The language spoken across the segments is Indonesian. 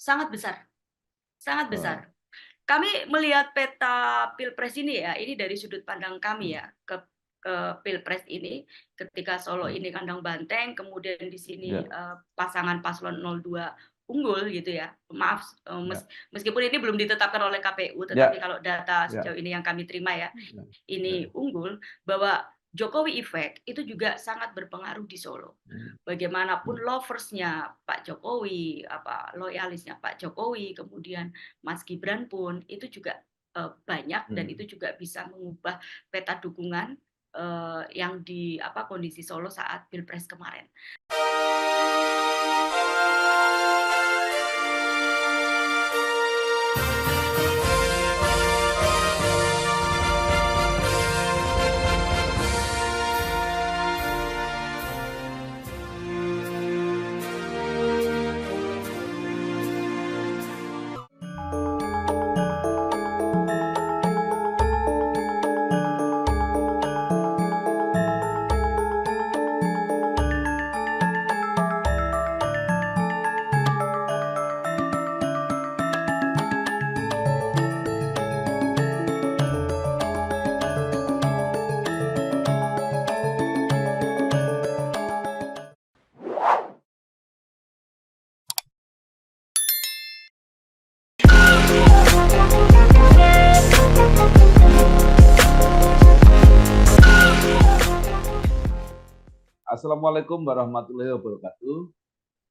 sangat besar, sangat besar. Oh, Kami melihat peta Pilpres ini ya, ini dari sudut pandang kami ya, ke Pilpres ini, ketika Solo hmm, ini kandang banteng, kemudian di sini, ya, pasangan paslon 02 unggul gitu ya. Maaf, ya, meskipun ini belum ditetapkan oleh KPU, tetapi ya, kalau data ya, sejauh ini yang kami terima ya, ya, ini ya. unggul, bahwa Jokowi Effect itu juga sangat berpengaruh di Solo. Hmm, Bagaimanapun hmm, loversnya Pak Jokowi, loyalisnya Pak Jokowi, kemudian Mas Gibran pun itu juga banyak dan hmm. itu juga bisa mengubah peta dukungan yang di kondisi Solo saat Pilpres kemarin. Assalamualaikum warahmatullahi wabarakatuh.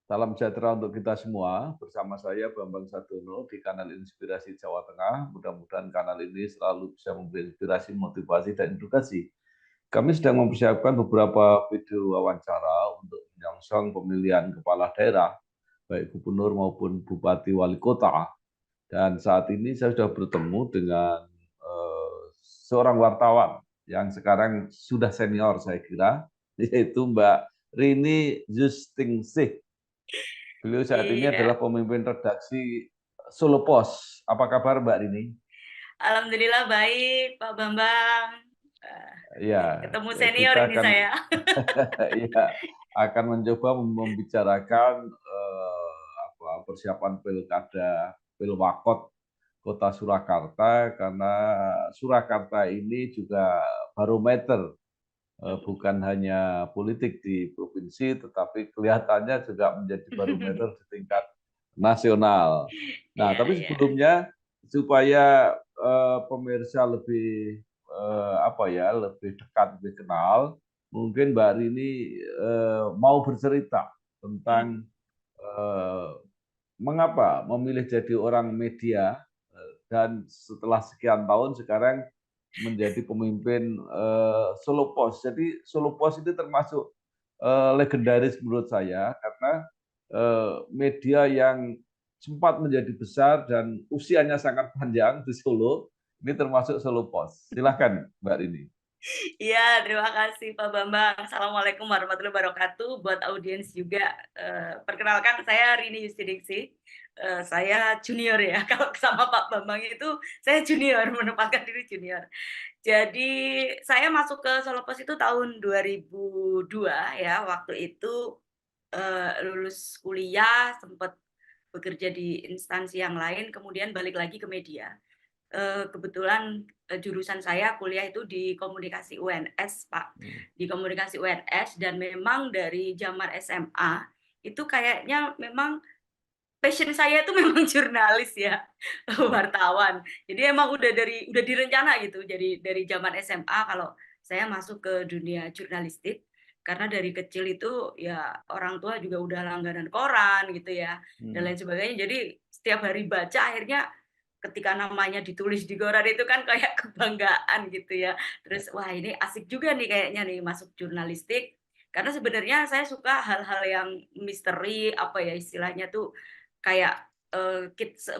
Salam sejahtera untuk kita semua. Bersama saya Bambang Sadono di kanal Inspirasi Jawa Tengah. Mudah-mudahan kanal ini selalu bisa memberi inspirasi, motivasi, dan edukasi. Kami sedang mempersiapkan beberapa video wawancara untuk menyongsong pemilihan kepala daerah, baik gubernur maupun bupati wali kota. Dan saat ini saya sudah bertemu dengan seorang wartawan yang sekarang sudah senior saya kira, yaitu Mbak Rini Justingsih. Beliau saat ini Iya, adalah pemimpin redaksi Solo Pos. Apa kabar Mbak Rini? alhamdulillah baik Pak Bambang. Eh, Ya, Ketemu senior kita ini akan saya. ya, akan mencoba membicarakan persiapan pilkada Pilwakot Kota Surakarta karena Surakarta ini juga barometer bukan hanya politik di provinsi, tetapi kelihatannya juga menjadi barometer di tingkat nasional. Nah, Iya, tapi iya. sebelumnya supaya pemirsa lebih lebih dekat, lebih kenal, mungkin Mbak Rini mau bercerita tentang eh, mengapa memilih jadi orang media dan setelah sekian tahun sekarang menjadi pemimpin Solo Pos. Jadi Solo Pos itu termasuk legendaris menurut saya karena media yang sempat menjadi besar dan usianya sangat panjang di Solo, ini termasuk Solo Pos. Silahkan Mbak Rini. Iya, terima kasih Pak Bambang. Assalamualaikum warahmatullahi wabarakatuh. Buat audiens juga, perkenalkan saya Rini Yustidiksi. Saya junior ya, kalau sama Pak Bambang itu saya junior, menempatkan diri junior. Jadi saya masuk ke Solo Pos itu tahun 2002 ya, waktu itu lulus kuliah, sempat bekerja di instansi yang lain, kemudian balik lagi ke media. Kebetulan, jurusan saya kuliah itu di komunikasi UNS, Pak. Hmm. Di komunikasi UNS dan memang dari zaman SMA, itu kayaknya memang passion saya itu memang jurnalis ya, Hmm. wartawan. Jadi emang udah direncana gitu, jadi dari zaman SMA kalau saya masuk ke dunia jurnalistik, karena dari kecil itu ya orang tua juga udah langganan koran gitu ya, dan Hmm. lain sebagainya. Jadi setiap hari baca akhirnya ketika namanya ditulis di koran itu kan kayak kebanggaan gitu ya. Ya. Terus wah ini asik juga nih kayaknya nih masuk jurnalistik, karena sebenarnya saya suka hal-hal yang misteri, apa ya istilahnya tuh, kayak,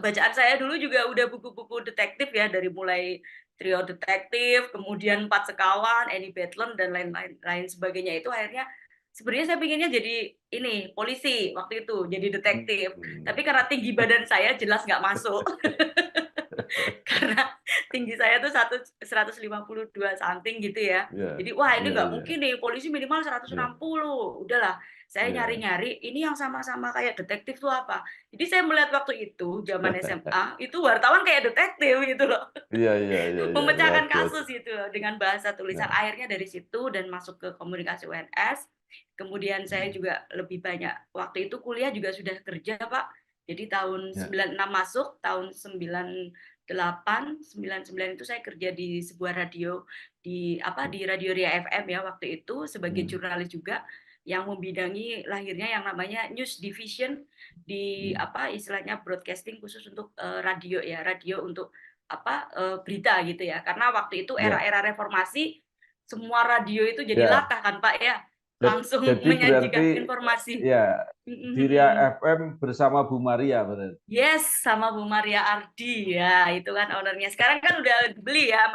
bacaan saya dulu juga udah buku-buku detektif ya, dari mulai Trio Detektif, kemudian Empat Sekawan, Annie Bedlam, dan lain sebagainya itu akhirnya sebenarnya saya pinginnya jadi ini, polisi waktu itu, jadi detektif. Hmm. Tapi karena tinggi badan saya jelas nggak masuk. Karena tinggi saya tuh 152 something gitu ya. Iya, Jadi wah ini iya, nggak iya, mungkin nih, polisi minimal iya, 160. Udahlah, saya iya. nyari-nyari ini yang sama-sama kayak detektif tuh apa. Jadi saya melihat waktu itu zaman SMA, itu wartawan kayak detektif gitu loh. Iya, iya, iya, iya, luar Memecahkan biasa. kasus gitu loh dengan bahasa tulisan. Ya. Akhirnya dari situ dan masuk ke komunikasi UNS. Kemudian saya Hmm. juga lebih banyak waktu itu kuliah juga sudah kerja, Pak. Jadi tahun Ya. 96 masuk, tahun 98, 99 itu saya kerja di sebuah radio di Radio Ria FM ya waktu itu sebagai Hmm. jurnalis juga yang membidangi lahirnya yang namanya news division di Hmm. istilahnya broadcasting khusus untuk radio ya, radio untuk berita gitu ya. Karena waktu itu Ya. era-era reformasi semua radio itu jadi Ya. latah kan Pak ya, langsung Jadi berarti menyajikan informasi. ya Mhm di mhm. Ria FM bersama Bu Maria berarti. Yes, sama Bu Maria Ardi ya, itu kan ownernya. Sekarang kan udah beli ya,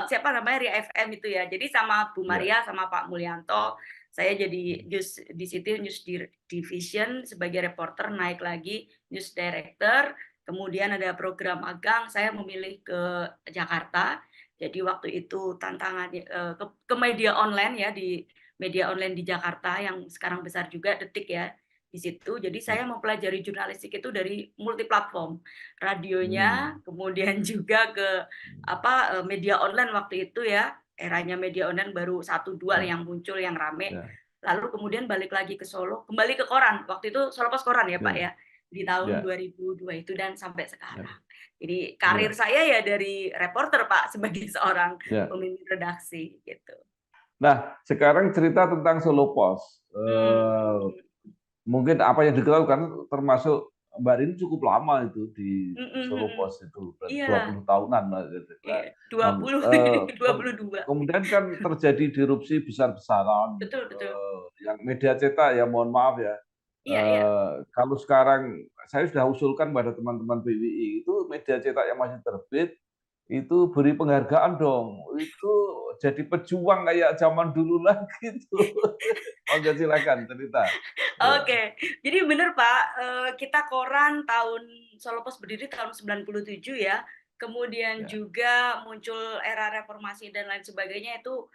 siapa namanya Ria FM itu ya. Jadi sama Bu Ya. Maria sama Pak Mulyanto, saya jadi news di situ news division sebagai reporter, naik lagi news director. Kemudian ada program magang, saya memilih ke Jakarta. Jadi waktu itu tantangannya ke media online ya, di media online di Jakarta yang sekarang besar juga, Detik ya di situ. Jadi saya mempelajari jurnalistik itu dari multiplatform, radionya, Hmm. kemudian juga ke media online waktu itu ya, eranya media online baru 1-2 Ya. yang muncul yang rame. Ya. Lalu kemudian balik lagi ke Solo, kembali ke koran. Waktu itu Solo Pos Koran ya Pak Ya. ya, di tahun Ya. 2002 itu dan sampai Ya. sekarang. Jadi karir Ya. saya ya dari reporter Pak sebagai seorang Ya. pemimpin redaksi gitu. Nah, sekarang cerita tentang Solo Pos. Hmm. Mungkin apa yang diketahui kan termasuk Mbak Rini cukup lama itu di Mhm Solo mhm. Pos itu, berarti Iya. 20 tahunan lah kira-kira. Iya, 20, Kan 22. kemudian kan terjadi disrupsi besar-besaran, Betul betul. yang media cetak ya mohon maaf ya, Iya iya. kalau sekarang saya sudah usulkan pada teman-teman BWI itu media cetak yang masih terbit itu beri penghargaan dong, itu jadi pejuang kayak zaman dulu lagi tuh. Monggo silakan cerita. Ya, Oke, jadi bener Pak, kita koran Solo Pos berdiri tahun 97 ya, kemudian ya. juga muncul era reformasi dan lain sebagainya itu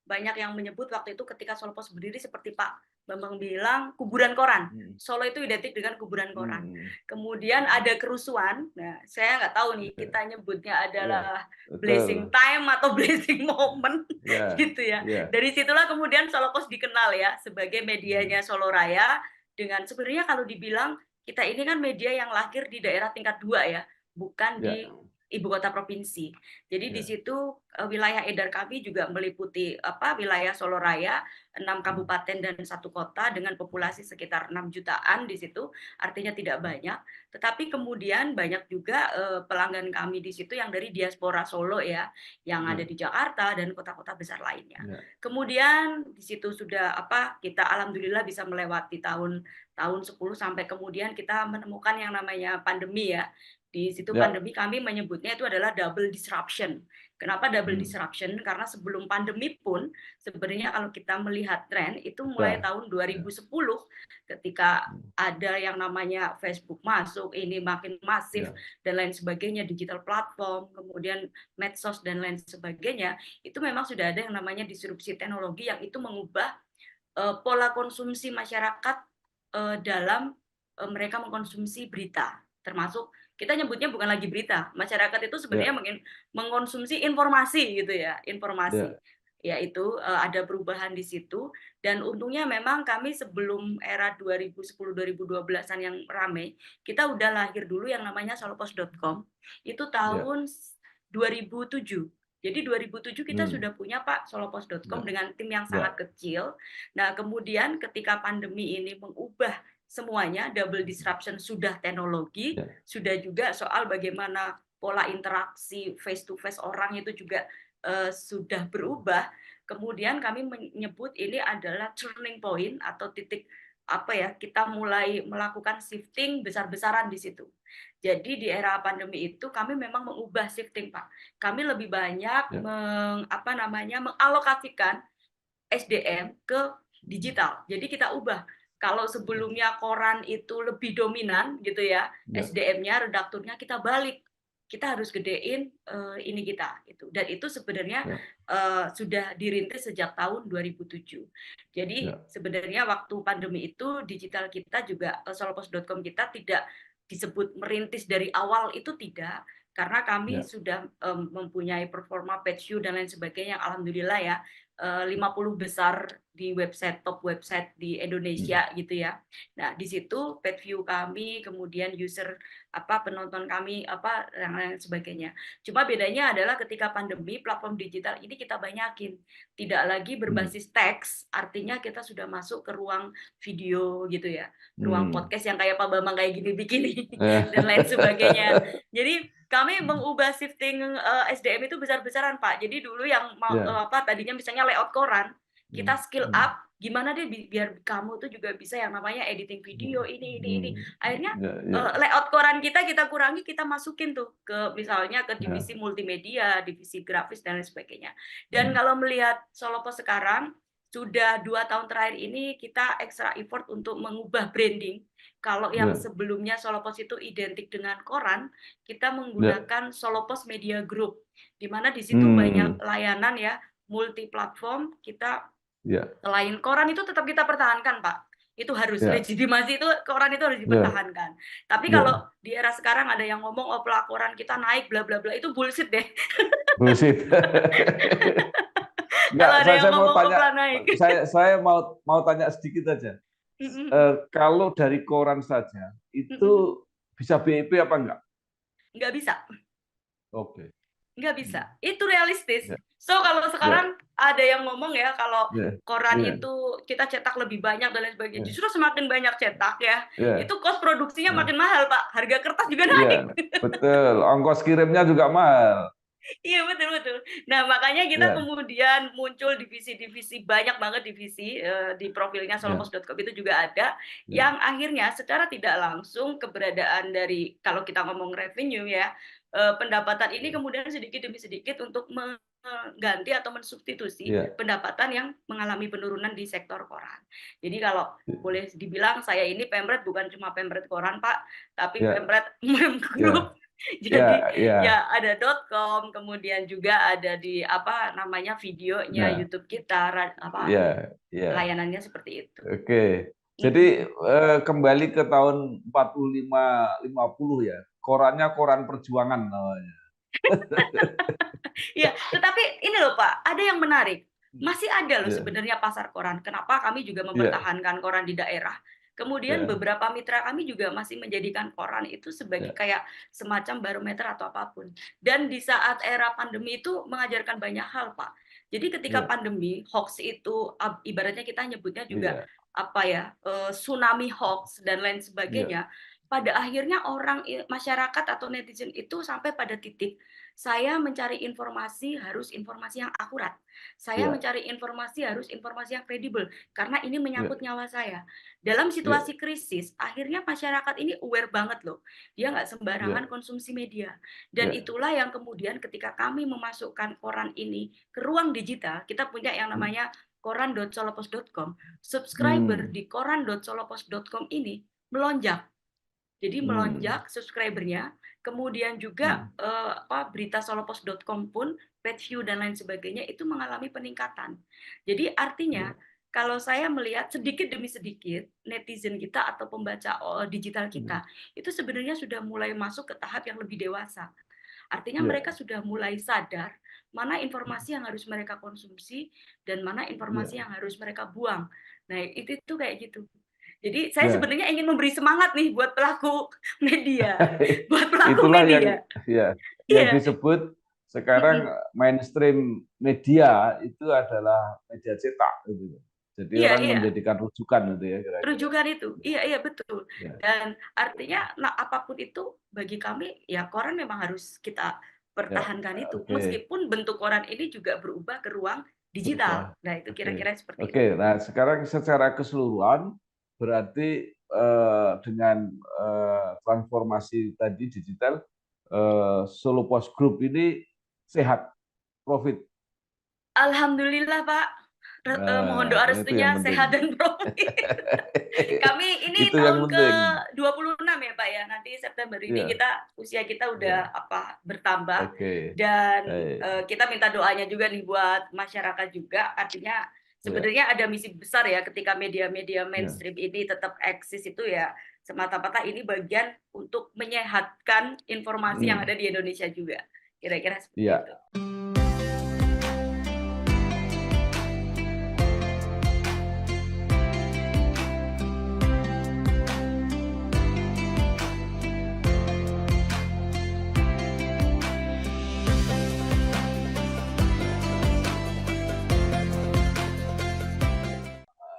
banyak yang menyebut waktu itu ketika Solo Pos berdiri seperti Pak Bambang bilang, kuburan koran. Mhm. Solo itu identik dengan kuburan koran. Mhm. Kemudian ada kerusuhan, nah saya nggak tahu nih Ya, kita nyebutnya ya, adalah blessing betul. time atau blessing moment Ya, gitu ya. ya. Dari situlah kemudian Solo Pos dikenal ya sebagai Mhm. medianya Solo Raya dengan sebenarnya kalau dibilang kita ini kan media yang lahir di daerah tingkat 2 ya, bukan Ya, di ibu kota provinsi. Jadi di ya. situ wilayah edar kami juga meliputi wilayah Solo Raya, 6 Mhm. kabupaten dan 1 kota dengan populasi sekitar 6 jutaan di situ, artinya tidak banyak. Tetapi kemudian banyak juga pelanggan kami di situ yang dari diaspora Solo ya, yang ada Ya, di Jakarta dan kota-kota besar lainnya. ya, Kemudian di situ sudah kita alhamdulillah bisa melewati tahun 10 sampai kemudian kita menemukan yang namanya pandemi ya. Di situ ya. pandemi kami menyebutnya itu adalah double disruption. Kenapa double Mhm. disruption? Karena sebelum pandemi pun sebenarnya kalau kita melihat tren itu mulai Sudah. tahun Ya. 2010 ketika Mhm. ada yang namanya Facebook masuk, ini makin masif Ya, dan lain sebagainya, digital platform, kemudian medsos dan lain sebagainya, itu memang sudah ada yang namanya disrupsi teknologi yang itu mengubah pola konsumsi masyarakat dalam mereka mengkonsumsi berita, termasuk kita nyebutnya bukan lagi berita, masyarakat itu sebenarnya ya, mengkonsumsi informasi gitu ya, informasi. ya, Yaitu ada perubahan di situ dan untungnya memang kami sebelum era 2010-2012-an yang ramai, kita udah lahir dulu yang namanya solopos.com, itu ya. tahun 2007. Jadi 2007 kita Hmm. sudah punya Pak solopos.com Ya, dengan tim yang ya, sangat kecil. Nah, kemudian ketika pandemi ini mengubah semuanya, double disruption sudah teknologi, ya, sudah juga soal bagaimana pola interaksi face to face orang itu juga sudah berubah. Kemudian kami menyebut ini adalah turning point atau titik kita mulai melakukan shifting besar-besaran di situ. Jadi di era pandemi itu kami memang mengubah shifting, Pak. Kami lebih banyak ya. mengalokasikan SDM ke digital. Jadi kita ubah. Kalau sebelumnya koran itu lebih dominan gitu ya, Ya, SDM-nya, redakturnya kita balik. kita harus gedein ini kita itu. Dan itu sebenarnya sudah dirintis sejak tahun 2007. Jadi sebenarnya waktu pandemi itu digital kita juga solopos.com kita tidak disebut merintis dari awal, itu tidak, karena kami sudah mempunyai performa page view dan lain sebagainya, alhamdulillah ya, 50 besar di website, top website di Indonesia gitu ya. Nah, di situ page view kami, kemudian user penonton kami yang lain sebagainya. Cuma bedanya adalah ketika pandemi, platform digital ini kita banyakin, tidak lagi berbasis teks, artinya kita sudah masuk ke ruang video gitu ya, ruang podcast yang kayak Pak Bambang kayak gini-begini dan lain sebagainya. Jadi kami mengubah shifting SDM itu besar-besaran, Pak. Jadi dulu yang tadinya misalnya layout koran, kita skill up, gimana deh biar kamu tuh juga bisa yang namanya editing video ini. Akhirnya layout koran kita kurangi, kita masukin tuh ke misalnya ke divisi multimedia, divisi grafis dan lain sebagainya. Dan kalau melihat Solopos sekarang, sudah 2 tahun terakhir ini kita extra effort untuk mengubah branding. Kalau yang sebelumnya Solopos itu identik dengan koran, kita menggunakan Solopos Media Group, di mana di situ banyak layanan ya, multi platform. Kita selain koran itu tetap kita pertahankan, Pak. Itu harus legitimasi, itu koran itu harus dipertahankan. Tapi kalau di era sekarang ada yang ngomong koran kita naik bla bla bla, itu bullshit deh. Bullshit. Enggak, saya mau tanya sedikit aja. Kalau dari koran saja itu bisa BIP apa enggak? Enggak bisa. Oke. Nggak bisa. Itu realistis. So kalau sekarang ada yang ngomong ya kalau koran itu kita cetak lebih banyak dan lain sebagainya. Justru semakin banyak cetak ya, itu cost produksinya makin mahal, Pak. Harga kertas juga naik. Betul. Ongkos kirimnya juga mahal. Iya, betul. Nah, makanya kita kemudian muncul divisi-divisi, banyak banget divisi di profilnya solopos.com itu juga ada, yang akhirnya secara tidak langsung keberadaan dari, kalau kita ngomong revenue ya, pendapatan ini kemudian sedikit demi sedikit untuk mengganti atau mensubstitusi pendapatan yang mengalami penurunan di sektor koran. Jadi kalau boleh dibilang saya ini pemret bukan cuma pemret koran, Pak, tapi pemret group. Jadi ya ada .com, kemudian juga ada di videonya YouTube kita, layanannya seperti itu. Oke. Jadi kembali ke tahun 45-50 ya. Korannya koran perjuangan namanya. Ya, tetapi ini loh Pak, ada yang menarik. Masih ada loh sebenarnya pasar koran. Kenapa kami juga mempertahankan koran di daerah? Kemudian beberapa mitra kami juga masih menjadikan koran itu sebagai kayak semacam barometer atau apapun. Dan di saat era pandemi itu mengajarkan banyak hal, Pak. Jadi ketika pandemi, hoax itu ibaratnya kita nyebutnya juga tsunami hoax dan lain sebagainya. Pada akhirnya masyarakat atau netizen itu sampai pada titik, saya mencari informasi harus informasi yang akurat. Saya mencari informasi harus informasi yang kredibel, karena ini menyangkut nyawa saya. Dalam situasi krisis, akhirnya masyarakat ini aware banget loh. Dia nggak sembarangan konsumsi media. Dan itulah yang kemudian ketika kami memasukkan koran ini ke ruang digital, kita punya yang namanya koran.solopos.com, subscriber di koran.solopos.com ini melonjak. Jadi melonjak subscribernya, kemudian juga berita solopos.com pun, page view dan lain sebagainya itu mengalami peningkatan. Jadi artinya kalau saya melihat sedikit demi sedikit netizen kita atau pembaca digital kita itu sebenarnya sudah mulai masuk ke tahap yang lebih dewasa. Artinya mereka sudah mulai sadar mana informasi yang harus mereka konsumsi dan mana informasi yang harus mereka buang. Nah, itu kayak gitu. Jadi saya sebenarnya ingin memberi semangat nih buat pelaku media, Itulah yang disebut sekarang mainstream media itu adalah media cetak gitu. Jadi orang menjadikan rujukan gitu ya. Rujukan itu, iya betul. Dan artinya apapun itu bagi kami ya koran memang harus kita pertahankan itu, meskipun bentuk koran ini juga berubah ke ruang digital. Nah itu kira-kira seperti itu. Oke, nah sekarang secara keseluruhan berarti dengan transformasi tadi digital, Solopos Group ini sehat, profit. Alhamdulillah Pak, mohon Nah, doa itu yang restunya penting. sehat dan profit. Kami ini Itu yang tahun penting. ke-26 ya Pak ya, nanti September ini Iya, usia kita udah iya. bertambah, Oke. dan Baik. kita minta doanya juga nih buat masyarakat juga. Artinya Iya, sebenarnya ada misi besar ya ketika media-media iya. mainstream ini tetap eksis itu ya, semata-mata ini bagian untuk menyehatkan informasi yang Hmm, ada di Indonesia juga, kira-kira seperti iya. itu.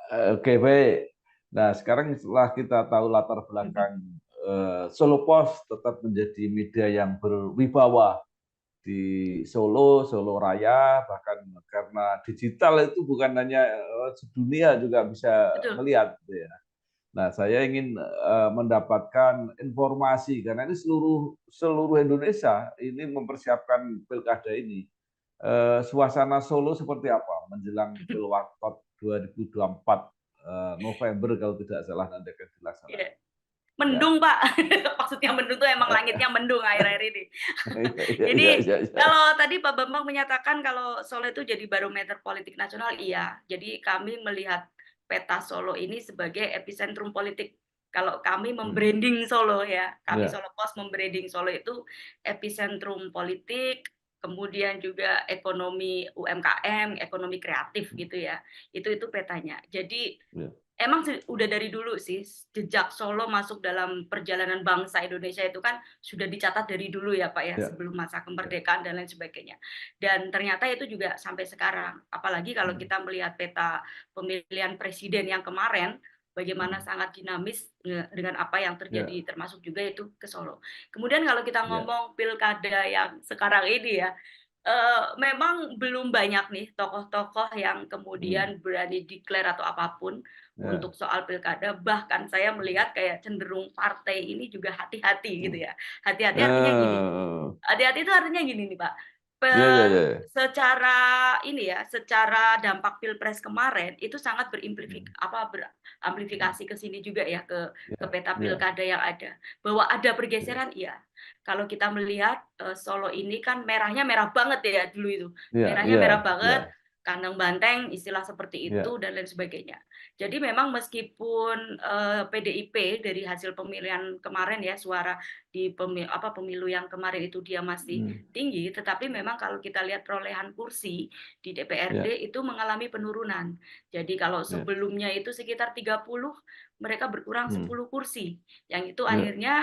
Oke, baik. Nah, sekarang setelah kita tahu latar belakang Solo Pos tetap menjadi media yang berwibawa di Solo, Solo Raya, bahkan karena digital itu bukan hanya sedunia juga bisa Betul. melihat, gitu ya. Nah, saya ingin mendapatkan informasi karena ini seluruh Indonesia ini mempersiapkan pilkada ini. Suasana Solo seperti apa menjelang Pilwakot 2024 November kalau tidak salah nanti akan Iya. dilaksanakan. Ya. Mendung, Pak. Maksudnya mendung tuh emang langitnya mendung akhir-akhir ini. Iya, Jadi iya, iya, iya. kalau tadi Pak Bambang menyatakan kalau Solo itu jadi barometer politik nasional, iya. Jadi kami melihat peta Solo ini sebagai epicentrum politik. Kalau kami Hmm. membranding Solo ya, kami Ya, Solo Pos membranding Solo itu epicentrum politik, kemudian juga ekonomi UMKM, ekonomi kreatif gitu ya. Itu petanya. Jadi ya, emang udah dari dulu sih, jejak Solo masuk dalam perjalanan bangsa Indonesia itu kan sudah dicatat dari dulu ya Pak ya, ya, sebelum masa ya. kemerdekaan dan lain sebagainya. Dan ternyata itu juga sampai sekarang. Apalagi kalau Hmm, kita melihat peta pemilihan presiden yang kemarin, bagaimana hmm. sangat dinamis dengan apa yang Ya, terjadi, termasuk juga itu ke Solo. Kemudian kalau kita ya. ngomong pilkada yang sekarang ini ya, memang belum banyak nih tokoh-tokoh yang Hmm, kemudian berani declare atau apapun ya. untuk soal pilkada. Bahkan saya melihat kayak cenderung partai ini juga hati-hati gitu Hmm. ya. Hati-hati artinya gini, hati-hati itu artinya gini nih Pak, Ya, ya, ya. secara ini ya, secara dampak pilpres kemarin itu sangat Hmm, hmm. beramplifikasi ke sini juga ya, ke Ya, peta ya, pilkada yang ada. Bahwa ada ya, pergeseran, iya. Kalau kita melihat Solo ini kan merahnya merah banget ya dulu itu, ya, merahnya merah ya, banget, ya, kandang banteng, istilah seperti ya. itu dan lain sebagainya. Jadi memang meskipun PDIP dari hasil pemilihan kemarin ya, suara di pemilu yang kemarin itu dia masih Hmm, tinggi, tetapi memang kalau kita lihat perolehan kursi di ya, DPRD itu mengalami penurunan. Jadi kalau ya. sebelumnya itu sekitar 30, mereka berkurang Hmm, 10 kursi. Yang itu ya. akhirnya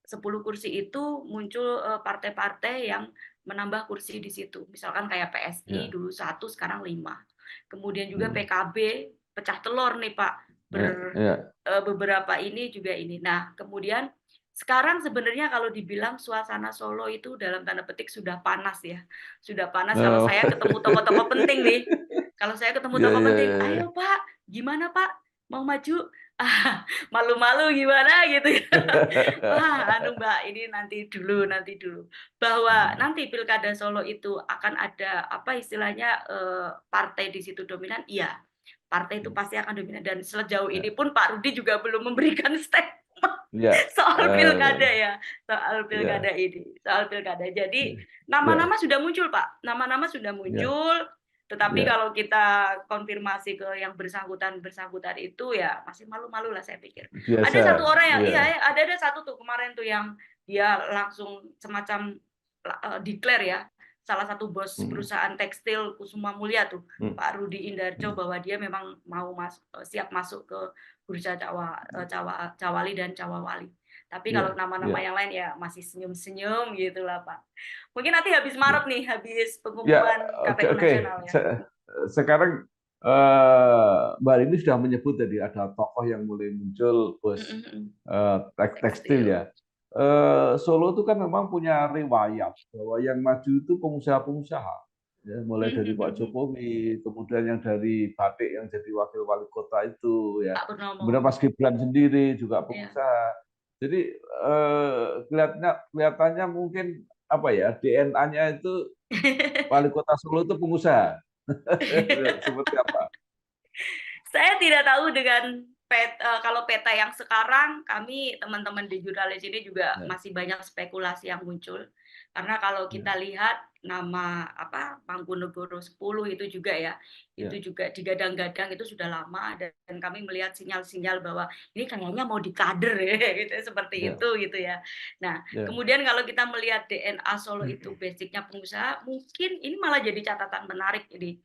10 kursi itu muncul partai-partai yang menambah kursi di situ. Misalkan kayak PSI Ya, dulu 1, sekarang 5. Kemudian juga hmm, PKB pecah telur nih Pak. ya, ya, Beberapa ini juga ini. Nah, kemudian sekarang sebenarnya kalau dibilang suasana Solo itu dalam tanda petik sudah panas ya. Sudah panas kalau oh. saya ketemu tokoh-tokoh penting nih. Kalau saya ketemu Ya, tokoh ya, penting, ya, "Ayo ya. Pak, gimana Pak? Mau maju?" Ah, malu-malu gimana gitu ya. Wah, anu Mbak, ini nanti dulu. Bahwa Hmm, nanti Pilkada Solo itu akan ada apa istilahnya partai di situ dominan, iya. Partai itu hmm, pasti akan dominan dan sejauh ya, ini pun Pak Rudi juga belum memberikan statement ya, soal pilkada eh, ya, soal ya, pilkada ini, soal pilkada. Jadi ya, nama-nama sudah muncul Pak, nama-nama sudah ya, muncul, tetapi ya. kalau kita konfirmasi ke yang bersangkutan itu ya masih malu-malu lah saya pikir. Biasa, Ada satu orang yang ya. iya ada satu tuh kemarin tuh yang dia langsung semacam declare ya, salah satu bos Hmm, perusahaan tekstil Kusuma Mulya tuh, hmm, Pak Rudi Indarjo, hmm, bahwa dia memang mau siap masuk ke bursa Cawali dan Cawawali. Tapi kalau ya, nama-nama ya, yang lain ya masih senyum-senyum gitulah Pak. Mungkin nanti habis ya. Maret nih, habis Ya, pengumuman oke, KPU oke. nasional ya. Sekarang Mbak ini sudah menyebut tadi ada tokoh yang mulai muncul, bos Mhm mhm. tekstil Tekstil. ya. Solo itu kan memang punya riwayat bahwa yang maju itu pengusaha-pengusaha. Ya, mulai Mhm dari mhm Pak mhm. Jokowi, kemudian yang dari Batik yang jadi wakil wali kota itu, ya. Pak Kemudian Purnomo. Mas Gibran sendiri juga Iya. pengusaha. Jadi kelihatannya mungkin apa ya DNA-nya itu wali kota Solo itu pengusaha. Seperti apa? Saya tidak tahu dengan kalau peta yang sekarang, kami teman-teman di jurnalis ini juga Ya, masih banyak spekulasi yang muncul. Karena kalau ya, kita lihat nama Mangkunegoro 10 itu juga ya, ya, itu juga digadang-gadang itu sudah lama dan kami melihat sinyal-sinyal bahwa ini kayaknya mau dikader ya gitu seperti ya, itu gitu ya. Nah, ya, kemudian kalau kita melihat DNA Solo itu basicnya pengusaha, mungkin ini malah jadi catatan menarik ini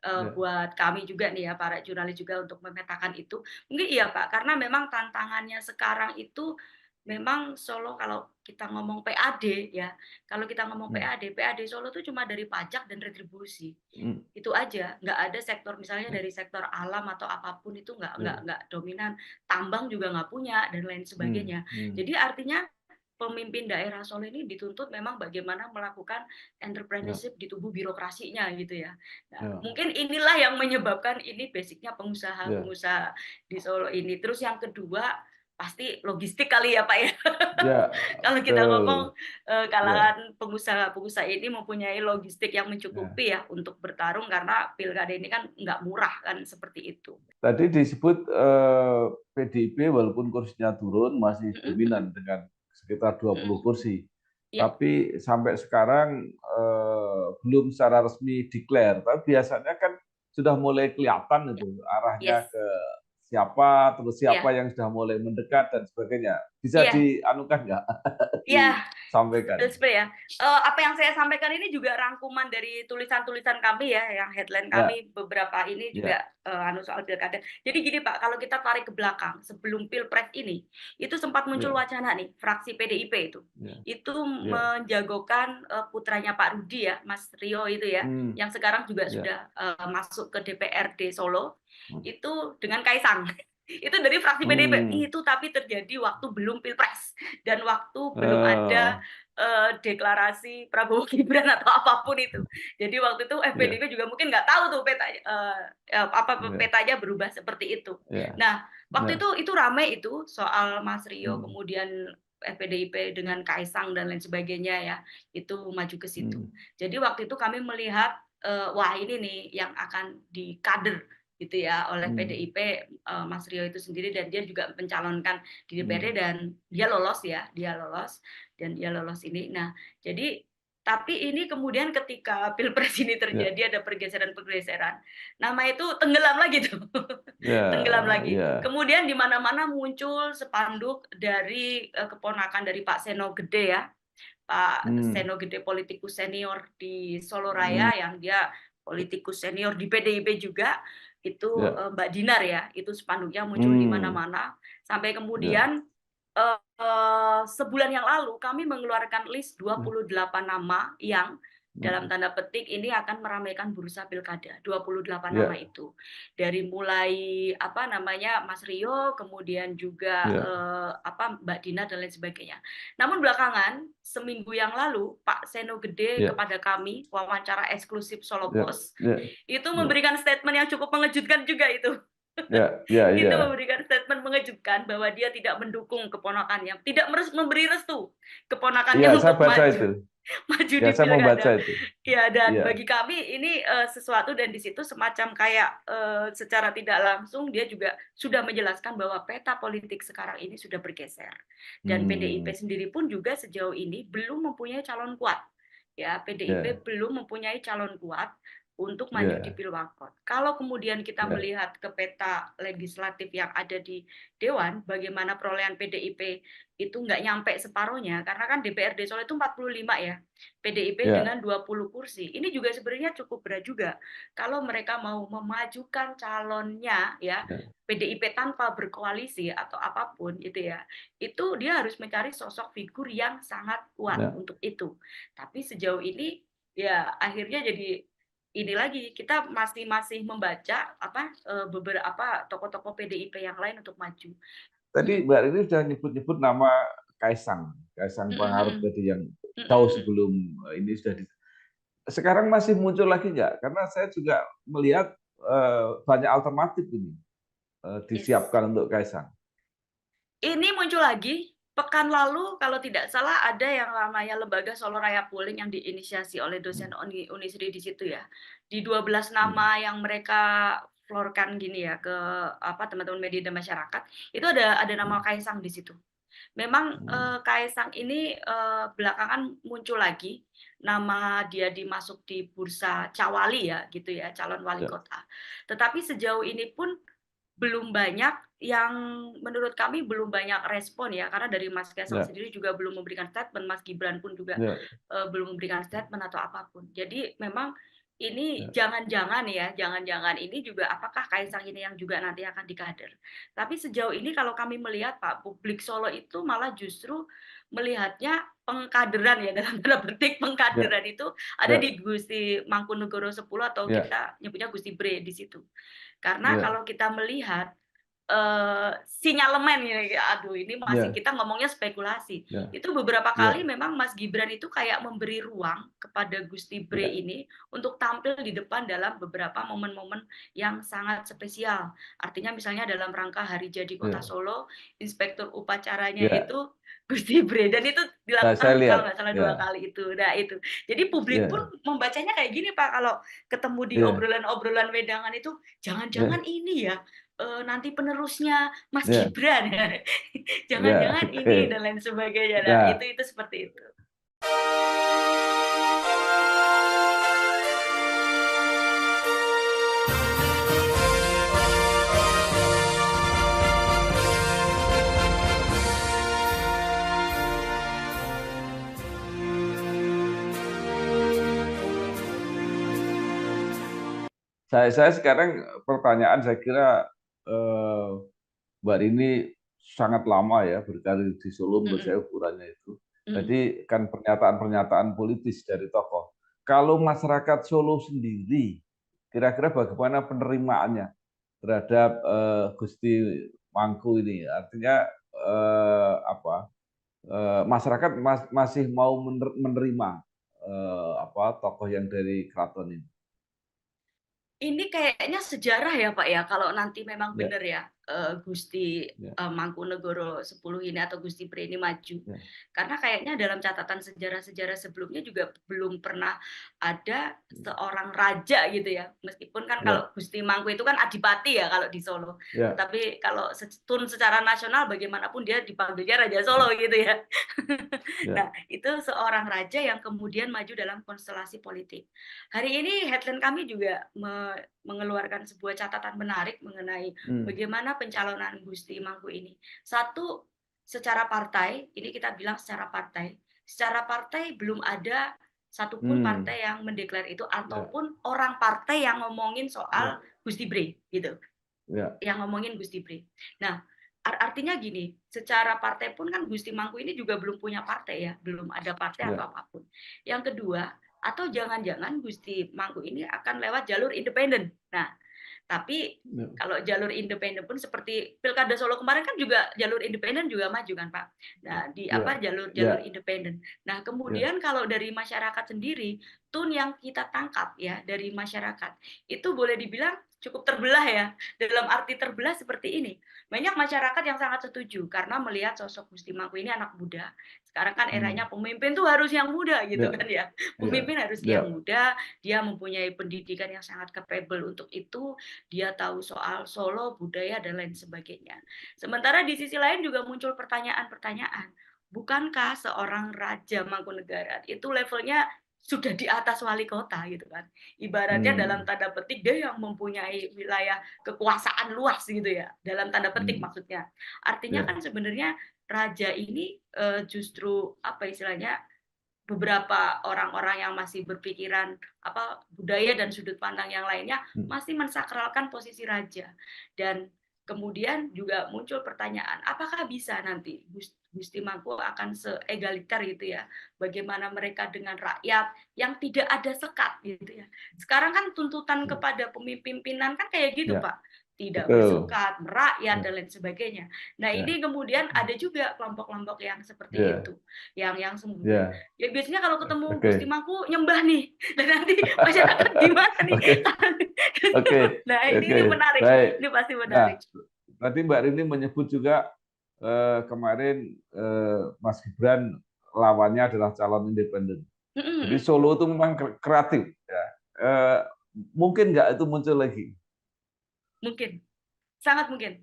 ya, buat kami juga nih ya, para jurnalis juga untuk memetakan itu. Mungkin iya Pak, karena memang tantangannya sekarang itu memang Solo kalau kita ngomong PAD ya, kalau kita ngomong ya. PAD Solo itu cuma dari pajak dan retribusi. Hmm, Itu aja, nggak ada sektor misalnya ya, dari sektor alam atau apapun itu ya. nggak dominan, tambang juga nggak punya dan lain Hmm, sebagainya. hmm, Jadi artinya pemimpin daerah Solo ini dituntut memang bagaimana melakukan ya, entrepreneurship di tubuh birokrasinya gitu ya. Nah, ya, mungkin inilah yang menyebabkan ini basicnya ya, pengusaha-pengusaha di Solo ini. Terus yang kedua pasti logistik kali ya Pak ya. ya, Kalau kita ngomong betul. Ya, kalangan pengusaha-pengusaha ini mempunyai logistik yang ya. mencukupi ya untuk bertarung karena pilkada ini kan nggak murah kan seperti itu. Tadi disebut PDIP walaupun kursinya turun masih Mm, mm, mm, dominan dengan sekitar 20 mm. kursi. Ya, Tapi sampai sekarang belum secara resmi declare. Tapi biasanya kan sudah mulai kelihatan ya, itu arahnya yes, ke siapa, terus siapa ya, yang sudah mulai mendekat dan sebagainya. Bisa ya, dianukan nggak? ya. Disampaikan. Seperti ya, apa yang saya sampaikan ini juga rangkuman dari tulisan-tulisan kami ya, yang headline Ya, kami beberapa ini ya, juga soal pilkada. Jadi gini Pak, kalau kita tarik ke belakang sebelum pilpres ini, itu sempat muncul ya, wacana nih, fraksi PDIP ya, itu ya. menjagokan putranya Pak Rudi ya, Mas Rio itu ya, Hmm, yang sekarang juga ya. sudah masuk ke DPRD Solo, itu dengan Kaisang. Itu dari fraksi PDIP. Hmm. Itu tapi terjadi waktu belum pilpres dan waktu belum ada Oh, deklarasi Prabowo Gibran atau apapun itu. Jadi waktu itu ya, FPDIP juga mungkin nggak tahu tuh peta ya, petanya berubah seperti itu. ya, Nah, waktu ya. itu ramai itu soal Mas Rio Hmm, kemudian FPDIP dengan Kaisang dan lain sebagainya ya, itu maju ke situ. hmm, Jadi waktu itu kami melihat wah ini nih yang akan dikader gitu ya oleh hmm, PDIP Mas Rio itu sendiri dan dia juga mencalonkan di DPRD hmm, dan dia lolos ya, dia lolos dan dia lolos ini. Nah, jadi tapi ini kemudian ketika pilpres ini ya, terjadi ada pergeseran-pergeseran, nama itu tenggelam lagi tuh, ya, tenggelam lagi. ya, Kemudian di mana-mana muncul spanduk dari keponakan dari Pak Seno Gede ya, Pak hmm, Seno Gede politikus senior di Solo hmm, Raya yang dia politikus senior di PDIP juga itu ya, Mbak Dinar ya, itu spanduknya muncul di hmm, mana-mana sampai ya, kemudian sebulan yang lalu kami mengeluarkan list 28 nama yang dalam hmm, tanda petik ini akan meramaikan bursa pilkada. 28 nama ya, itu. Dari mulai apa namanya Mas Rio, kemudian juga ya, Mbak Dina dan lain sebagainya. Namun belakangan seminggu yang lalu Pak Seno Gede ya, kepada kami wawancara eksklusif Solo ya, Post ya, itu ya, memberikan statement yang cukup mengejutkan juga itu. ya, ya, Itu ya. memberikan statement mengejutkan bahwa dia tidak mendukung keponakannya, tidak memberi restu keponakannya Iya, saya untuk baca maju itu. maju Ya, di saya membaca pilkada. itu. Ya, dan Iya. bagi kami ini sesuatu dan di situ semacam kayak secara tidak langsung dia juga sudah menjelaskan bahwa peta politik sekarang ini sudah bergeser. Dan PDIP Hmm, sendiri pun juga sejauh ini belum mempunyai calon kuat. Ya, ya, PDIP belum mempunyai calon kuat untuk maju di ya, Pilwakot. Kalau kemudian kita ya, melihat ke peta legislatif yang ada di Dewan, bagaimana perolehan PDIP itu nggak nyampe separuhnya, karena kan DPRD Solo itu 45 ya, PDIP ya, dengan 20 kursi. Ini juga sebenarnya cukup berat juga. Kalau mereka mau memajukan calonnya ya, ya, PDIP tanpa berkoalisi atau apapun itu ya, itu dia harus mencari sosok figur yang sangat kuat ya. untuk itu. Tapi sejauh ini ya akhirnya jadi ini lagi kita masih masih membaca beberapa tokoh-tokoh PDIP yang lain untuk maju. Tadi Mbak Rini sudah nyebut-nyebut nama Kaisang, Kaisang Pangarep tadi yang jauh sebelum ini sudah sekarang masih muncul lagi nggak? Karena saya juga melihat banyak alternatif ini Yes. disiapkan untuk Kaisang. Ini muncul lagi pekan lalu kalau tidak salah ada yang namanya Lembaga Solo Raya Pooling yang diinisiasi oleh dosen Hmm, Unisri di situ ya. Di 12 hmm, nama yang mereka mengeksplorkan gini ya ke teman-teman media dan masyarakat, itu ada nama Kaisang di situ. Memang, Kaisang ini, belakangan muncul lagi, nama dia dimasuk di bursa Cawali ya, gitu ya, calon wali ya, kota. Tetapi sejauh ini pun belum banyak yang menurut kami belum banyak respon ya, karena dari Mas Kaisang ya, sendiri juga belum memberikan statement, Mas Gibran pun juga, ya, belum memberikan statement atau apapun. Jadi memang ini ya, jangan-jangan ya, jangan-jangan ini juga apakah Kaisang ini yang juga nanti akan dikader. Tapi sejauh ini kalau kami melihat Pak, publik Solo itu malah justru melihatnya pengkaderan ya, dalam tanda petik ya, pengkaderan itu ada ya, di Gusti Mangkunegoro 10 atau ya, kita nyebutnya Gusti Bre di situ. Karena ya, kalau kita melihat, sinyalemen ini, aduh ini masih ya, kita ngomongnya spekulasi. ya, Itu beberapa kali ya, memang Mas Gibran itu kayak memberi ruang kepada Gusti Bre ya, ini untuk tampil di depan dalam beberapa momen-momen yang sangat spesial. Artinya misalnya dalam rangka Hari Jadi Kota ya, Solo, inspektur upacaranya ya. itu Gusti Bre dan itu Saya dilakukan lihat, kalau nggak salah 2 ya, kali itu. Nah itu. Jadi publik pun ya, membacanya kayak gini Pak, kalau ketemu di ya, obrolan-obrolan wedangan itu, ya, jangan-jangan ini ya, nanti penerusnya Mas ya, Gibran, ya, jangan-jangan ini oke. dan lain sebagainya. Nah, Nah, itu seperti itu. saya sekarang pertanyaan saya kira eh, Mbak Rini sangat lama ya berkarir di Solo, menurut Mhm saya ukurannya itu. mhm. Jadi kan pernyataan-pernyataan politis dari tokoh. Kalau masyarakat Solo sendiri, kira-kira bagaimana penerimaannya terhadap Gusti Mangku ini? Artinya apa? Masyarakat masih mau menerima tokoh yang dari keraton ini. Ini kayaknya sejarah ya, Pak, ya, kalau nanti memang Ya, benar ya, Gusti, ya, Mangkunegoro 10 ini atau Gusti Bre ini maju. ya, Karena kayaknya dalam catatan sejarah-sejarah sebelumnya juga belum pernah ada seorang raja gitu ya, meskipun kan ya, kalau Gusti Mangku itu kan adipati ya kalau di Solo. ya, Tetapi kalau secara nasional bagaimanapun dia dipanggilnya Raja Solo ya, gitu ya. ya. Nah, itu seorang raja yang kemudian maju dalam konstelasi politik. Hari ini headline kami juga mengeluarkan sebuah catatan menarik mengenai Hmm, bagaimana pencalonan Gusti Mangku ini. Satu, secara partai, ini kita bilang secara partai belum ada satupun hmm, partai yang mendeklar itu ya, ataupun orang partai yang ngomongin ya, soal Gusti Bre gitu, ya, yang ngomongin Gusti Bre. Nah, artinya gini, secara partai pun kan Gusti Mangku ini juga belum punya partai ya, belum ada partai ya, atau apapun. Yang kedua, atau jangan-jangan Gusti Mangku ini akan lewat jalur independen. Nah, tapi ya, kalau jalur independen pun seperti Pilkada Solo kemarin kan juga jalur independen juga maju kan, Pak. Nah, di ya, jalur-jalur ya, independen. Nah, ya, kemudian kalau dari masyarakat sendiri, tone yang kita tangkap ya dari masyarakat itu boleh dibilang cukup terbelah ya. Dalam arti terbelah seperti ini. Banyak masyarakat yang sangat setuju karena melihat sosok Gusti Mangku ini anak muda. Sekarang kan hmm, eranya pemimpin tuh harus yang muda gitu ya, kan ya. ya, Pemimpin harus yang ya, muda, dia mempunyai pendidikan yang sangat capable untuk itu, dia tahu soal Solo, budaya, dan lain sebagainya. Sementara di sisi lain juga muncul pertanyaan-pertanyaan, bukankah seorang Raja Mangkunegaran itu levelnya sudah di atas wali kota gitu kan. Ibaratnya dalam hmm, tanda petik dia yang mempunyai wilayah kekuasaan luas gitu ya, dalam tanda petik hmm, maksudnya. Artinya ya, kan sebenarnya raja ini justru apa istilahnya beberapa orang-orang yang masih berpikiran budaya dan sudut pandang yang lainnya hmm, masih mensakralkan posisi raja. Dan kemudian juga muncul pertanyaan, apakah bisa nanti Gusti Mangku akan seegaliter gitu ya, bagaimana mereka dengan rakyat yang tidak ada sekat gitu ya. Sekarang kan tuntutan hmm, kepada pemimpinan kan kayak gitu ya, Pak, tidak betul, bersekat, merakyat ya, dan lain sebagainya. Nah ya, ini kemudian ada juga kelompok-kelompok yang seperti ya, itu, yang kemudian ya, ya biasanya kalau ketemu Gusti oke, Mangku nyembah nih, dan nanti masyarakat gimana nih? oke, oke, Nah oke, ini menarik, baik. ini pasti Nah, menarik. tadi Mbak Rini menyebut juga kemarin Mas Gibran lawannya adalah calon independen. Jadi Mm-mm. Solo itu memang kreatif, ya. Eh, Mungkin nggak itu muncul lagi. Mungkin, sangat mungkin.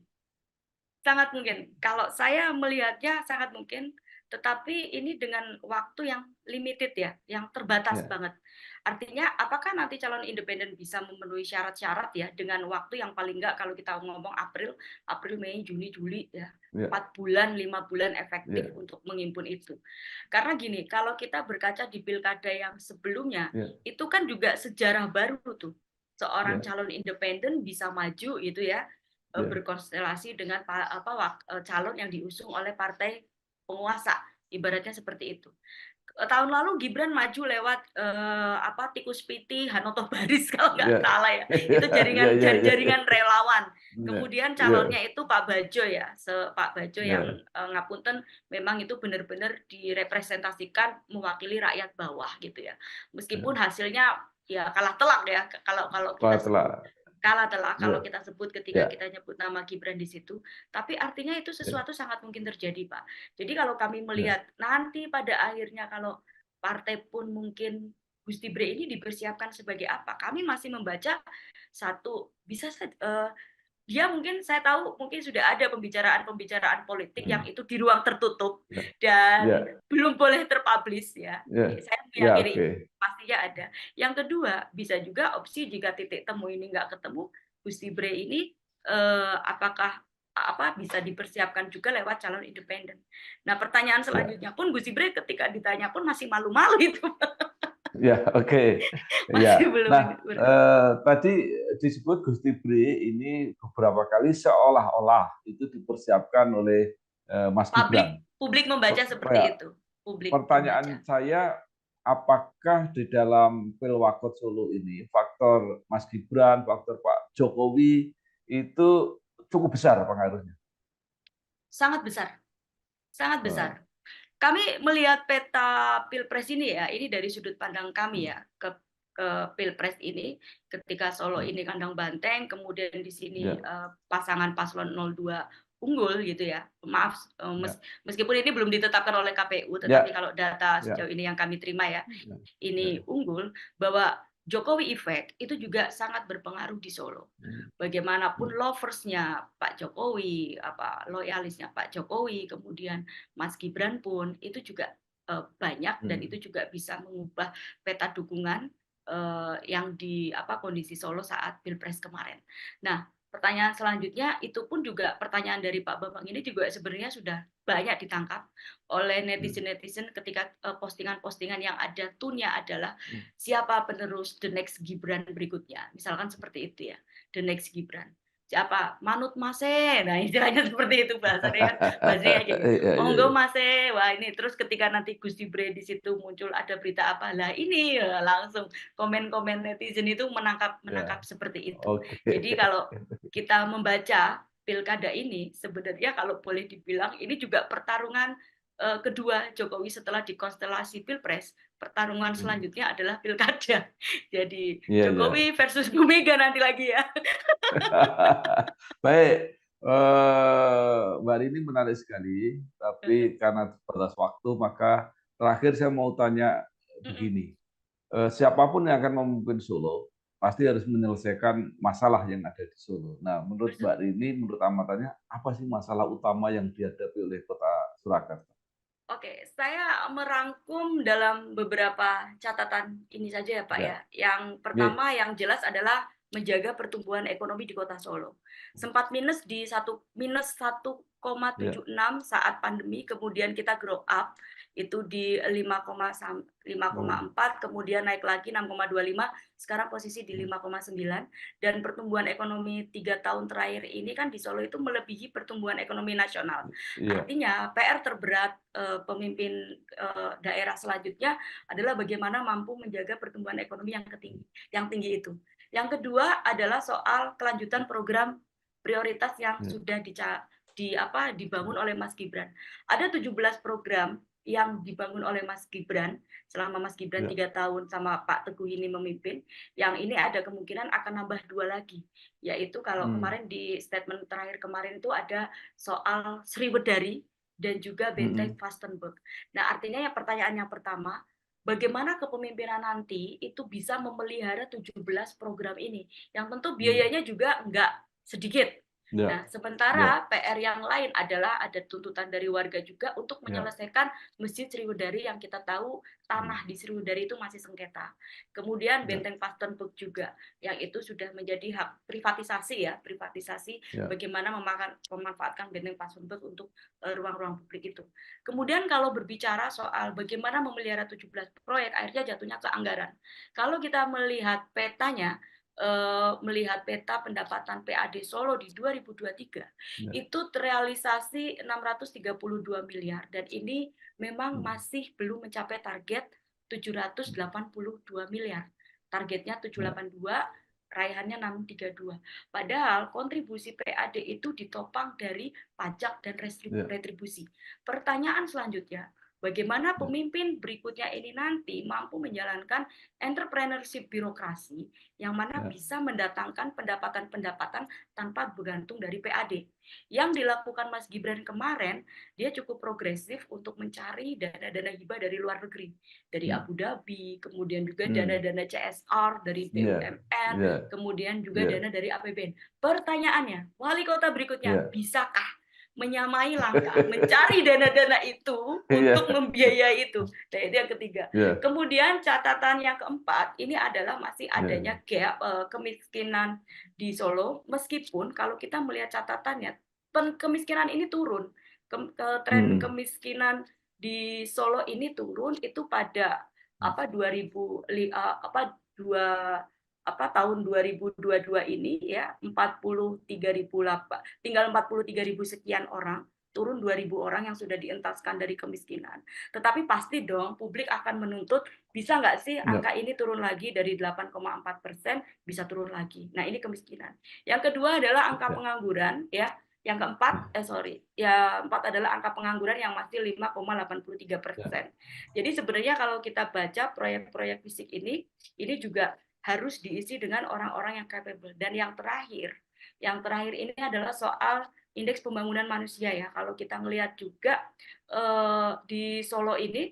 Sangat mungkin. Kalau saya melihatnya sangat mungkin, tetapi ini dengan waktu yang limited ya, yang terbatas Ya, banget. Artinya apakah nanti calon independen bisa memenuhi syarat-syarat ya dengan waktu yang paling enggak kalau kita ngomong April, April, Mei, Juni, Juli ya, ya, 4 bulan, 5 bulan efektif ya, untuk menghimpun itu. Karena gini, kalau kita berkaca di pilkada yang sebelumnya, ya, itu kan juga sejarah baru tuh. Seorang ya, calon independen bisa maju gitu ya, ya, berkonstelasi dengan calon yang diusung oleh partai penguasa, ibaratnya seperti itu. Tahun lalu Gibran maju lewat tikus piti Hanoto Baris kalau nggak ya, salah ya, itu ya, jaringan ya, ya, jaringan relawan. ya, Kemudian ya, calonnya itu Pak Bajo ya, Pak Bajo yang ya, ngapunten memang itu benar-benar direpresentasikan mewakili rakyat bawah gitu ya. Meskipun ya. hasilnya ya kalah telak ya kalau kita sebut, Setelah, kalah telah kalau ya, kita sebut ketika ya, kita nyebut nama Gibran di situ, tapi artinya itu ya, sesuatu sangat mungkin terjadi, Pak. Jadi kalau kami ya, melihat nanti pada akhirnya kalau partai pun mungkin Gusti Bre ini dipersiapkan sebagai apa, kami masih membaca satu bisa dia mungkin saya tahu mungkin sudah ada pembicaraan-pembicaraan politik yang hmm, itu di ruang tertutup ya, dan ya, belum boleh terpublish ya. ya, Saya ya, meyakini oke. itu pastinya ada. Yang kedua, bisa juga opsi jika titik temu ini nggak ketemu, Gusti Bre ini apakah bisa dipersiapkan juga lewat calon independen. Nah, pertanyaan Ya, selanjutnya pun Gusti Bre ketika ditanya pun masih malu-malu itu. ya, oke. Masih Ya. belum ini. Nah, tadi disebut Gusti Bre ini beberapa kali seolah-olah itu dipersiapkan oleh Mas Publik Gibran. publik membaca seperti Ya, itu. Publik membaca. pertanyaan saya, apakah di dalam Pilwakot Solo ini faktor Mas Gibran, faktor Pak Jokowi itu cukup besar pengaruhnya? Sangat besar, sangat besar. Eh, Kami melihat peta Pilpres ini ya, ini dari sudut pandang kami hmm, ya, ke Pilpres ini, ketika Solo hmm, ini kandang banteng, kemudian di sini ya, pasangan paslon 02 unggul gitu ya. Maaf, ya, meskipun ini belum ditetapkan oleh KPU, tetapi ya, kalau data ya, sejauh ini yang kami terima ya, ya, ya, ini unggul, bahwa Jokowi effect itu juga sangat berpengaruh di Solo. hmm, Bagaimanapun hmm, loversnya Pak Jokowi, loyalisnya Pak Jokowi, kemudian Mas Gibran pun itu juga banyak dan hmm, itu juga bisa mengubah peta dukungan yang di kondisi Solo saat Pilpres kemarin. Nah, pertanyaan selanjutnya itu pun juga pertanyaan dari Pak Bambang ini juga sebenarnya sudah banyak ditangkap oleh hmm, netizen-netizen ketika postingan-postingan yang ada tune-nya adalah hmm. siapa penerus the next Gibran berikutnya. Misalkan seperti itu ya, the next Gibran. Siapa? Manut Mase. Nah, istilahnya seperti itu bahasanya kan. Bahasanya kayak gitu. Iya, iya, Monggo iya. Mase. Wah, ini terus ketika nanti Gus Bre di situ muncul ada berita apa? Lah ini ya, langsung komen-komen netizen itu menangkap Ya, seperti itu. oke. Jadi kalau kita membaca pilkada ini sebenarnya kalau boleh dibilang ini juga pertarungan kedua Jokowi setelah dikonstelasi Pilpres, pertarungan Hmm. selanjutnya adalah pilkada. Jadi Iya, iya. Jokowi versus Bu Mega nanti lagi ya. Baik, Mbak Rini menarik sekali, tapi karena batas waktu, maka terakhir saya mau tanya begini. Siapapun yang akan memimpin Solo, pasti harus menyelesaikan masalah yang ada di Solo. Nah, menurut Mbak Rini, menurut amatannya, apa sih masalah utama yang dihadapi oleh Kota Surakarta? Oke, saya merangkum dalam beberapa catatan ini saja ya Pak ya. Ya, Yang oke. pertama yang jelas adalah menjaga pertumbuhan ekonomi di Kota Solo. Sempat minus di minus Ya, 1,76 saat pandemi, kemudian kita grow up itu di 5,4, kemudian naik lagi 6,25, sekarang posisi di 5,9 dan pertumbuhan ekonomi 3 tahun terakhir ini kan di Solo itu melebihi pertumbuhan ekonomi nasional. iya. Artinya PR terberat pemimpin daerah selanjutnya adalah bagaimana mampu menjaga pertumbuhan ekonomi yang tinggi itu. Yang kedua adalah soal kelanjutan program prioritas yang Ya, sudah dibangun oleh Mas Gibran. Ada 17 program yang dibangun oleh Mas Gibran selama Mas Gibran ya, 3 tahun sama Pak Teguh ini memimpin, yang ini ada kemungkinan akan nambah 2 lagi, yaitu kalau hmm, kemarin di statement terakhir kemarin itu ada soal Sriwedari dan juga Benteng hmm, Vastenburg. Nah, artinya yang pertanyaan yang pertama, bagaimana kepemimpinan nanti itu bisa memelihara 17 program ini, yang tentu hmm, biayanya juga nggak sedikit. Ya. Nah, sementara PR yang lain adalah ada tuntutan dari warga juga untuk menyelesaikan Masjid Sriwedari yang kita tahu tanah di Sriwedari itu masih sengketa. Kemudian Benteng Pastenburg juga, yang itu sudah menjadi hak privatisasi ya, privatisasi bagaimana memanfaatkan Benteng Pastenburg untuk ruang-ruang publik itu. Kemudian kalau berbicara soal bagaimana memelihara 17 proyek, akhirnya jatuhnya ke anggaran. Kalau kita melihat petanya, melihat peta pendapatan PAD Solo di 2023 itu terrealisasi 632 miliar dan ini memang masih belum mencapai target 782 miliar. Targetnya 782, raihannya 632. Padahal kontribusi PAD itu ditopang dari pajak dan retribusi. Pertanyaan selanjutnya, bagaimana pemimpin berikutnya ini nanti mampu menjalankan entrepreneurship birokrasi yang mana bisa mendatangkan pendapatan-pendapatan tanpa bergantung dari PAD. Yang dilakukan Mas Gibran kemarin, dia cukup progresif untuk mencari dana-dana hibah dari luar negeri. Dari Abu Dhabi, kemudian juga dana-dana CSR dari BUMN, kemudian juga dana dari APBN. Pertanyaannya, wali kota berikutnya, bisakah menyamai langkah, mencari dana-dana itu untuk membiayai itu. Nah, itu yang ketiga. Kemudian catatan yang keempat, ini adalah masih adanya gap kemiskinan di Solo, meskipun kalau kita melihat catatannya, kemiskinan ini turun. Tren kemiskinan di Solo ini turun itu pada tahun 2022 ini ya 43.000 tinggal 43.000 sekian orang, turun 2.000 orang yang sudah dientaskan dari kemiskinan. Tetapi pasti dong publik akan menuntut bisa nggak sih angka ini turun lagi dari 8,4% bisa turun lagi. Nah, ini kemiskinan. Yang kedua adalah angka pengangguran ya. Yang keempat, empat adalah angka pengangguran yang masih 5,83%. Jadi sebenarnya kalau kita baca proyek-proyek fisik ini juga harus diisi dengan orang-orang yang capable. Dan yang terakhir ini adalah soal indeks pembangunan manusia ya. Kalau kita melihat juga di Solo ini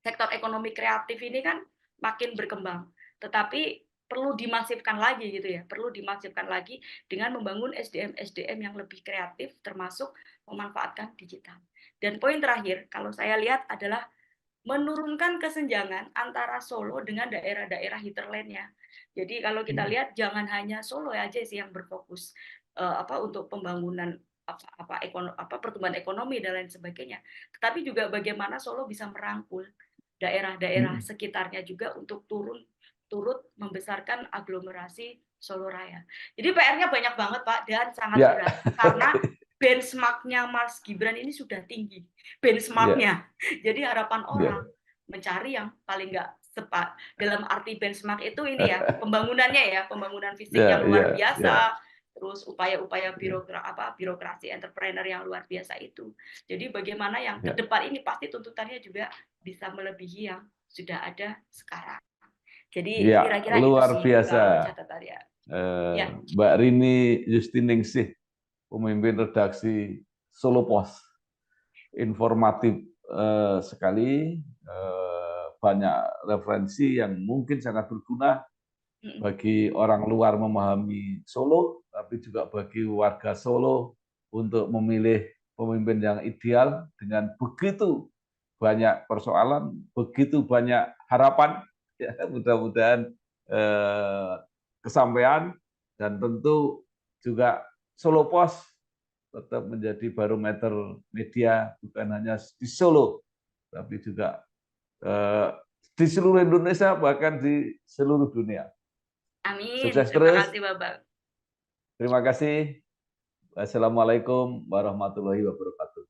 sektor ekonomi kreatif ini kan makin berkembang, tetapi perlu dimasifkan lagi gitu ya, perlu dimasifkan lagi dengan membangun SDM yang lebih kreatif, termasuk memanfaatkan digital. Dan poin terakhir, kalau saya lihat adalah menurunkan kesenjangan antara Solo dengan daerah-daerah hinterlandnya. Jadi kalau kita lihat jangan hanya Solo aja sih yang berfokus untuk pembangunan pertumbuhan ekonomi dan lain sebagainya, tetapi juga bagaimana Solo bisa merangkul daerah-daerah sekitarnya juga untuk turut membesarkan aglomerasi Solo Raya. Jadi PR-nya banyak banget Pak dan sangat berat karena benchmark-nya Mas Gibran ini sudah tinggi, benchmark-nya. Jadi harapan orang mencari yang paling nggak sepat. Dalam arti benchmark itu ini ya, pembangunan fisik yang luar biasa, terus upaya-upaya birokrasi entrepreneur yang luar biasa itu. Jadi bagaimana yang ke depan ini pasti tuntutannya juga bisa melebihi yang sudah ada sekarang. Jadi kira-kira luar itu sih biasa. Catatannya. Mbak Rini Yustiningsih, pemimpin redaksi Solo Post, informatif sekali, banyak referensi yang mungkin sangat berguna bagi orang luar memahami Solo, tapi juga bagi warga Solo untuk memilih pemimpin yang ideal dengan begitu banyak persoalan, begitu banyak harapan. Ya, mudah-mudahan kesampaian, dan tentu juga Solo Post tetap menjadi barometer media bukan hanya di Solo, tapi juga di seluruh Indonesia, bahkan di seluruh dunia. Amin. Sukses Terima terus. kasih, Bapak. Terima kasih. Wassalamualaikum warahmatullahi wabarakatuh.